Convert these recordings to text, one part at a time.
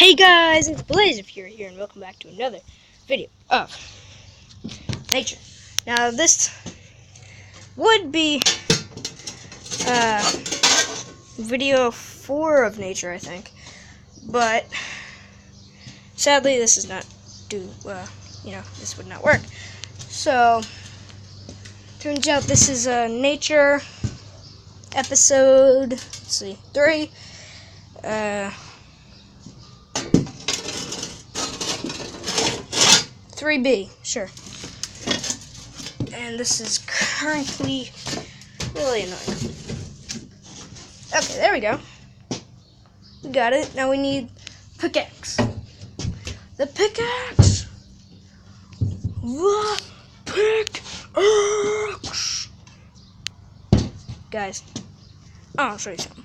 Hey guys, it's Blazerfury here, and welcome back to another video of nature. Now this would be video 4 of nature, I think, but sadly this is not this would not work. So turns out this is a nature episode. Let's see, 3. 3B, sure. And this is currently really annoying. Okay, there we go. We got it. Now we need pickaxe. The pickaxe! The pickaxe! Guys, I'll show you something.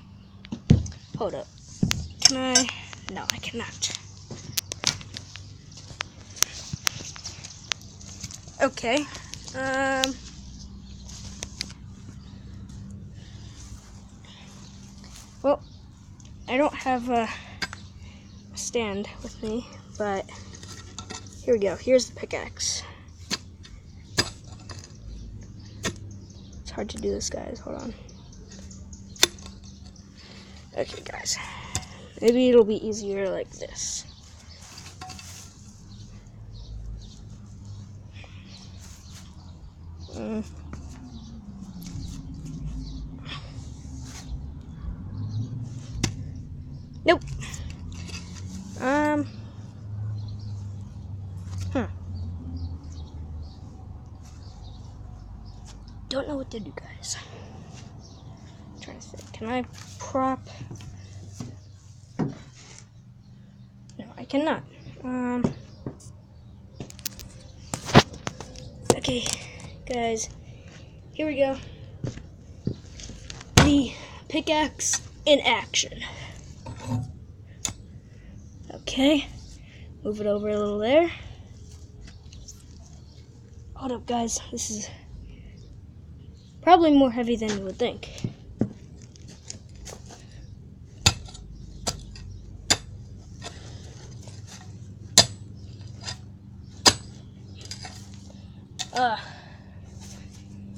Hold up. Can I? No, I cannot. Okay, well, I don't have a stand with me, but here we go. Here's the pickaxe. It's hard to do this, guys. Hold on. Okay, guys. Maybe it'll be easier like this. Nope. Don't know what to do, guys. I'm trying to think. Can I prop? No, I cannot. Okay, guys. Here we go. The pickaxe in action. Okay, move it over a little there. Hold up, guys. This is probably more heavy than you would think.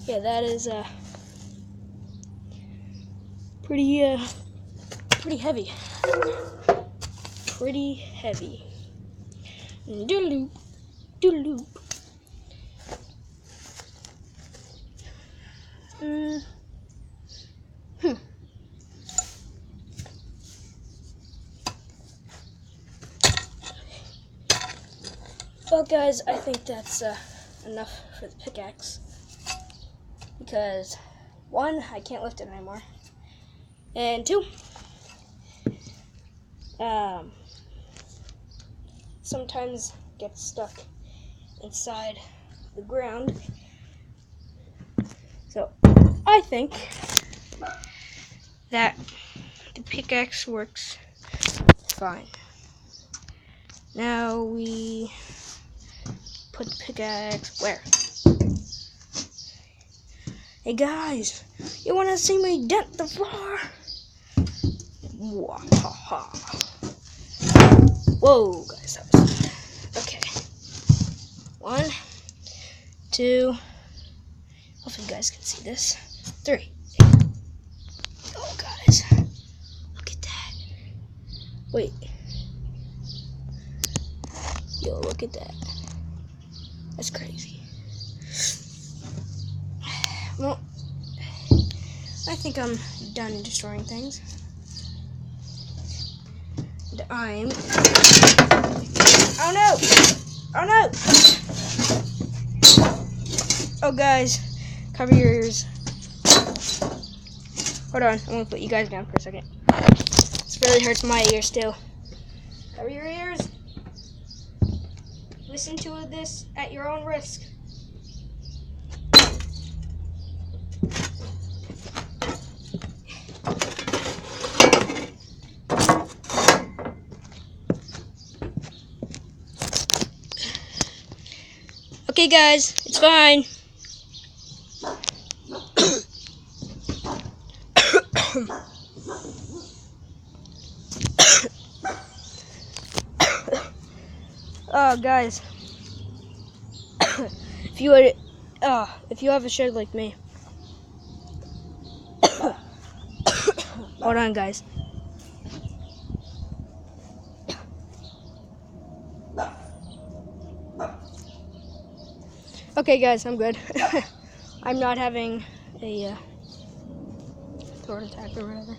Yeah, that is pretty heavy. Pretty heavy. Doodaloop, doodaloop. Well, guys, I think that's enough for the pickaxe. Because 1, I can't lift it anymore, and 2, sometimes gets stuck inside the ground. So I think that the pickaxe works fine. Now we put the pickaxe where? Hey guys, you wanna see me dent the floor? Wahaha. Whoa, guys, that was okay. 1, 2. Hopefully you guys can see this. 3. Oh, guys, look at that. Wait. Yo, look at that. That's crazy. Well, I think I'm done destroying things. And oh no! Oh no! Oh guys, cover your ears. Hold on, I'm gonna put you guys down for a second. This really hurts my ears too. Cover your ears. Listen to this at your own risk. Okay, guys, it's fine. Oh, guys, if you have a shed like me, hold on, guys. Okay, guys, I'm good. I'm not having a throat attack or whatever.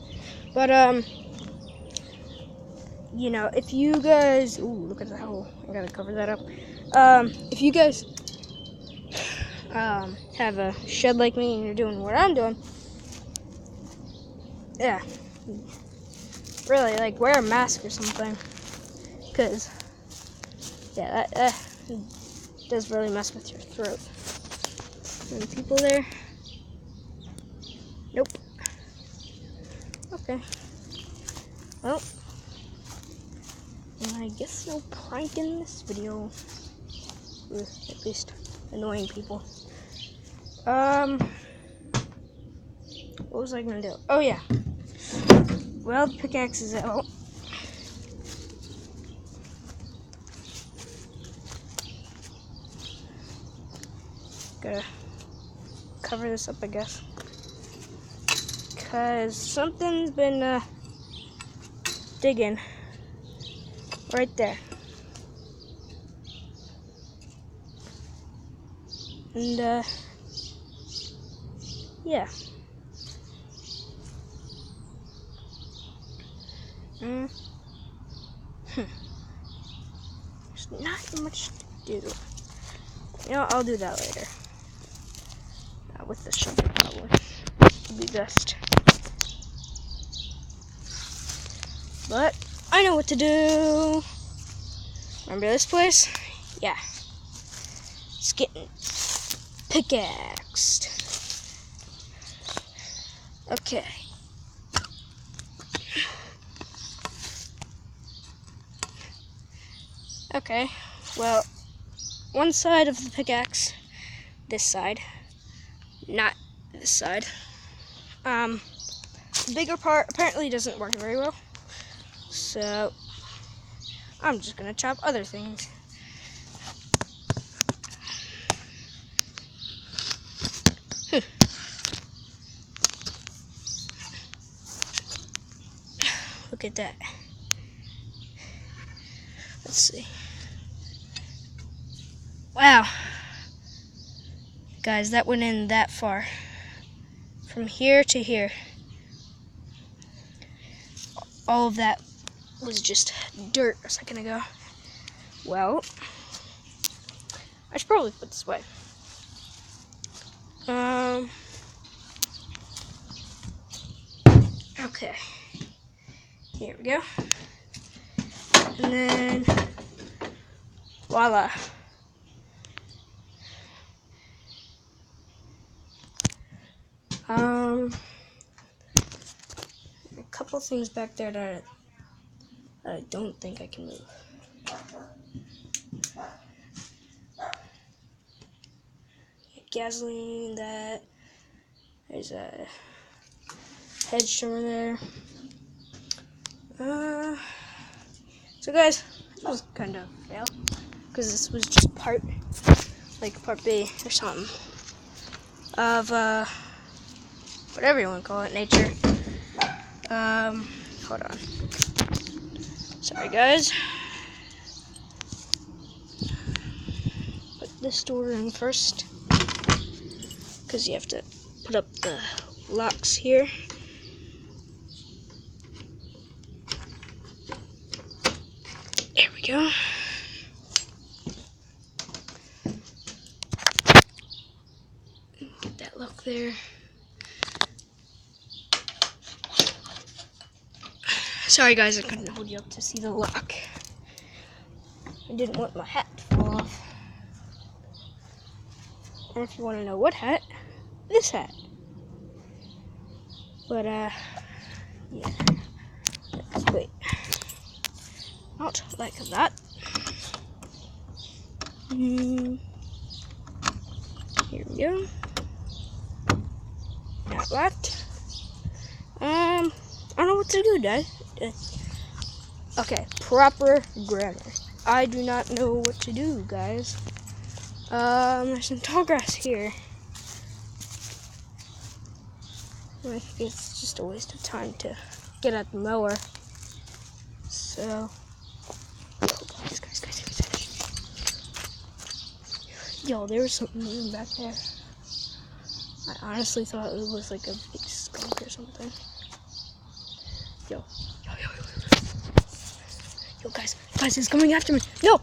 But you know, if you guys, ooh, look at that hole. I gotta cover that up. If you guys have a shed like me and you're doing what I'm doing, yeah, really, like, wear a mask or something, because yeah, that does really mess with your throat. Any people there? Nope. Okay. Well, I guess no prank in this video. At least annoying people. What was I gonna do? Oh yeah. Well, the pickaxe is out. Gotta cover this up, I guess, because something's been digging right there. And yeah. There's not much to do. You know, I'll do that later. With the shovel, probably. It'll be best. But I know what to do. Remember this place? Yeah. It's getting pickaxed. Okay. Okay. Well, one side of the pickaxe, this side, not this side. The bigger part apparently doesn't work very well. So I'm just gonna chop other things. Look at that. Let's see. Wow. Guys, that went in that far. From here to here. All of that was just dirt a second ago. Well, I should probably put this away. Okay. Here we go. And then, voila. A couple things back there that I don't think I can move. Gasoline, that. There's a hedge trimmer there. So guys, this was kind of a fail, because this was just part B or something of whatever you want to call it, nature. Hold on. Sorry guys. Put this door in first, because you have to put up the locks here. There we go. Get that lock there. Sorry guys, I couldn't hold you up to see the lock. I didn't want my hat to fall off. And if you want to know what hat, this hat. But yeah. Wait. Not like that. Here we go. Not that. I don't know what to do, guys. Okay, proper grammar. I do not know what to do, guys. There's some tall grass here. I think it's just a waste of time to get at the mower. So, guys. Yo, there was something moving back there. I honestly thought it was like a big skunk or something. Yo, guys, it's coming after me. No,